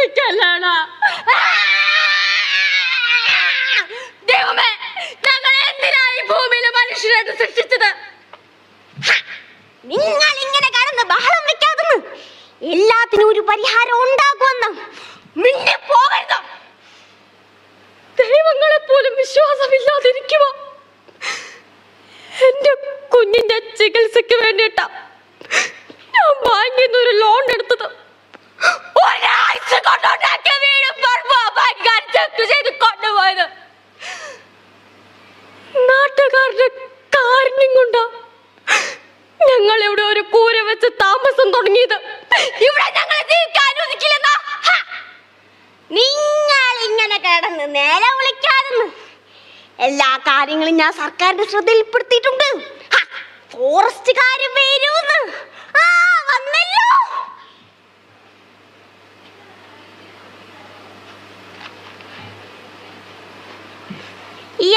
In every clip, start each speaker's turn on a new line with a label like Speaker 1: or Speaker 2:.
Speaker 1: ഉപദ്രവിക്കല്ലാണ്. ദൈവമേ, ഞങ്ങൾ എന്തിനായി ഭൂമിയിൽ മനുഷ്യരായിട്ട് സൃഷ്ടിച്ചത്?
Speaker 2: നിങ്ങൾ ഇങ്ങനെ കടന്ന് ബഹളം വെക്കാതെന്ന് എല്ലാത്തിനും ഒരു പരിഹാരം ഉണ്ടാകുമെന്ന്
Speaker 1: മിണ്ടി പോകരുത്. ദൈവങ്ങളെ പോലും വിശ്വാസമില്ലാതിരിക്കുക. എന്റെ കുഞ്ഞിന്റെ ചികിത്സക്ക് വേണ്ടിയിട്ടാ ഞാൻ ബാങ്കിൽ നിന്ന് ഒരു ലോൺ എടുത്തത്. ഒരാഴ്ച കൊണ്ടുണ്ടാക്കിയ വീട് ബാങ്കുകാർ ചെക്ക് ചെയ്ത് കൊണ്ടുപോയത്. നാട്ടുകാരുടെ കാരുണ്യം കൊണ്ടാ ഞങ്ങൾ ഇവിടെ ഒരു കൂര വെച്ച് താമസം തുടങ്ങിയത്. ഇവിടെ ഞങ്ങളെ ജീവിക്കാൻ അനുവദിക്കില്ലെന്നാ.
Speaker 2: നിങ്ങൾ ഇങ്ങനെ കിടന്ന് നേരെ വിളിക്കാതെന്ന് എല്ലാ കാര്യങ്ങളും ഞാൻ സർക്കാരിന്റെ ശ്രദ്ധയിൽപ്പെടുത്തിയിട്ടുണ്ട്. ഫോറസ്റ്റുകാര് വരൂന്ന്. വന്നല്ലോ.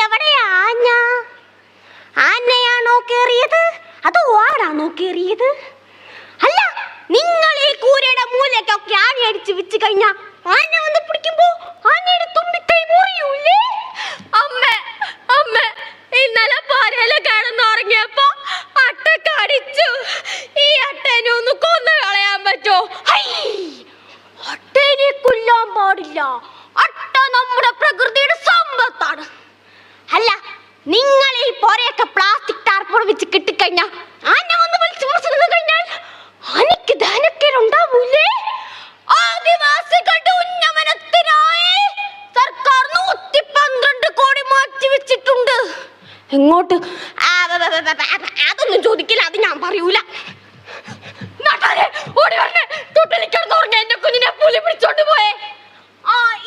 Speaker 2: എവിടെയാ ആന? ആനയാണോ കേറിയത് അതോ ആടാണോ കേറിയത്? അല്ല, നിങ്ങൾ ഈ കൂരയുടെ മൂലക്കൊക്കെ ആന അടിച്ച് വെച്ച് കഴിഞ്ഞാ ആന വന്ന് പിടിക്കുമ്പോ ആനയുടെ തുമ്പിക്കൈ മുറിയൂലേ?
Speaker 1: അമ്മേ, അമ്മേ, ഇന്നലെ പാരയില് കിടന്നുറങ്ങിയപ്പോ അട്ട കടിച്ചു. ഈ അട്ടനെ ഒന്ന് കൊന്നു കളയാൻ പറ്റോ?
Speaker 2: അട്ടേനെ കൊല്ലാൻ പാടില്ല. അട്ട നമ്മുടെ പ്രകൃതിയുടെ സമ്പത്താണ്. അല്ല, നിങ്ങൾ ഈ പൊരയൊക്കെ പ്ലാസ്റ്റിക് ടാർപോൾ വെച്ച് കിട്ടിക്കഴിഞ്ഞാ ആന വന്ന് വലിച്ചു മുറിച്ചു കഴിഞ്ഞാൽ ആനയ്ക്ക് ദഹനക്കേടുണ്ടാവൂലേ?
Speaker 1: ആദിവാസികളുടെ ഉന്നമനത്തിനായി സർക്കാർ 112 കോടി മാറ്റി വെച്ചിട്ടുണ്ട്.
Speaker 2: എങ്ങോട്ട്? അതൊന്നും ചോദിക്കില്ല, അത് ഞാൻ പറയൂല.
Speaker 1: എന്റെ കുഞ്ഞിനെ പുലി പിടിച്ചോണ്ട് പോയേ.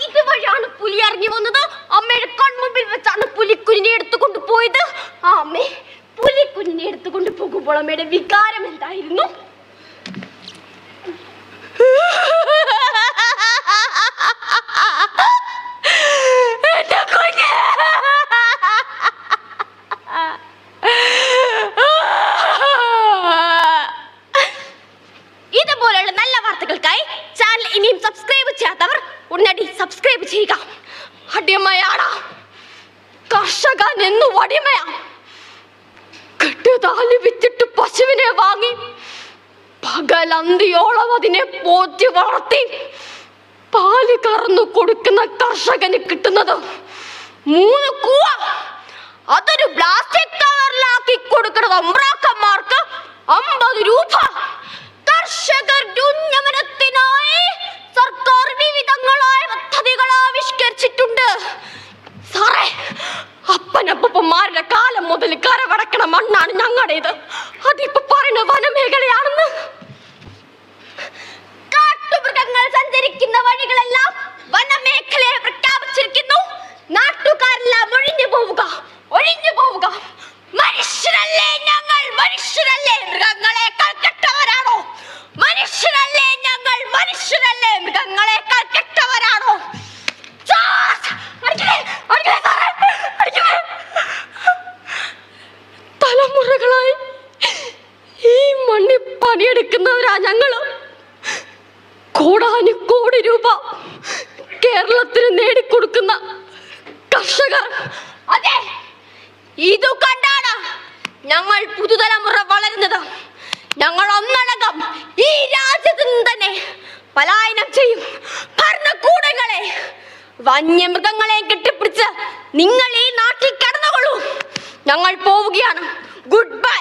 Speaker 2: ഇതുവഴിയാണ് പുലി ഇറങ്ങി വന്നത്. അമ്മയുടെ കൺമുമ്പിൽ വെച്ചാണ് പുലിക്കുഞ്ഞിനെ എടുത്തുകൊണ്ട് പോയത്. അമ്മേ, പുലിക്കുഞ്ഞിനെ എടുത്തുകൊണ്ട് പോകുമ്പോൾ അമ്മയുടെ വികാരം എന്തായിരുന്നു? ഇതുപോലെയുള്ള നല്ല വാർത്തകൾക്കായി ചാനൽ ഇനിയും സബ്സ്ക്രൈബ് ചെയ്യാത്തവർ ഉടനടി സബ്സ്ക്രൈബ് ചെയ്യുക.
Speaker 1: അടിമയാടാ, കർഷകൻ എന്നു അടിമയാ. കെട്ടുതാലി വിറ്റിട്ട് പശുവിനെ വാങ്ങി പകലന്തിയോളം അതിനെ പോറ്റി വളർത്തി പാല് കറന്നു കൊടുക്കുന്ന കർഷകന് കിട്ടുന്നത് 3 കൂവ. അതൊരു പ്ലാസ്റ്റിക് കവറിലാക്കി കൊടുക്കുന്നത് അമ്പ്രാക്കന്മാർക്ക് 50 രൂപ. കർഷകരുടെ ഉന്നമനത്തിനായി സർക്കാർ വിവിധങ്ങളായ പദ്ധതികൾ ആവിഷ്കരിച്ചിട്ടുണ്ട്. സാറേ, അപ്പനപ്പന്മാരുടെ കാലം മുതൽ കരവടക്കണ മണ്ണാണ് ഞങ്ങളുടേത്. അതിപ്പോ പറയുന്ന വനമേഖലയാണെന്ന്.
Speaker 2: കാട്ടുമൃഗങ്ങൾ സഞ്ചരിക്കുന്ന വഴികളെല്ലാം വനമേഖലയെ പ്രഖ്യാപിച്ചിരിക്കുന്നു. നാട്ടുകാരെല്ലാം ഒഴിഞ്ഞു പോവുക, ഒഴിഞ്ഞു പോവുക. മനുഷ്യരല്ലേ ഞങ്ങൾ? മനുഷ്യരല്ലേ? മൃഗങ്ങളെക്കാൾ കെട്ടവരാണോ? മനുഷ്യരല്ലേ ഞങ്ങൾ? മനുഷ്യരല്ലേ? മൃഗങ്ങളെക്കാൾ കെട്ടവരാണോ?
Speaker 1: തലമുറകളായി ഈ മണ്ണിൽ പണിയെടുക്കുന്നവരാ ഞങ്ങള്. കോടാനുകോടി രൂപ കേരളത്തിന് നേടിക്കൊടുക്കുന്ന കർഷകർ.
Speaker 2: അതെ, ഇതു കണ്ടാണ് ഞങ്ങൾ പുതുതലമുറ വളരുന്നത്. ഞങ്ങൾ ഒന്നടങ്കം ഈ രാജ്യത്ത് നിന്ന് തന്നെ പലായനം ചെയ്യും. ഭരണകൂടങ്ങളെ, വന്യമൃഗങ്ങളെ കെട്ടിപ്പിടിച്ച് നിങ്ങൾ ഈ നാട്ടിൽ കടന്നുകൊള്ളൂ. ഞങ്ങൾ പോവുകയാണ്. Good bye.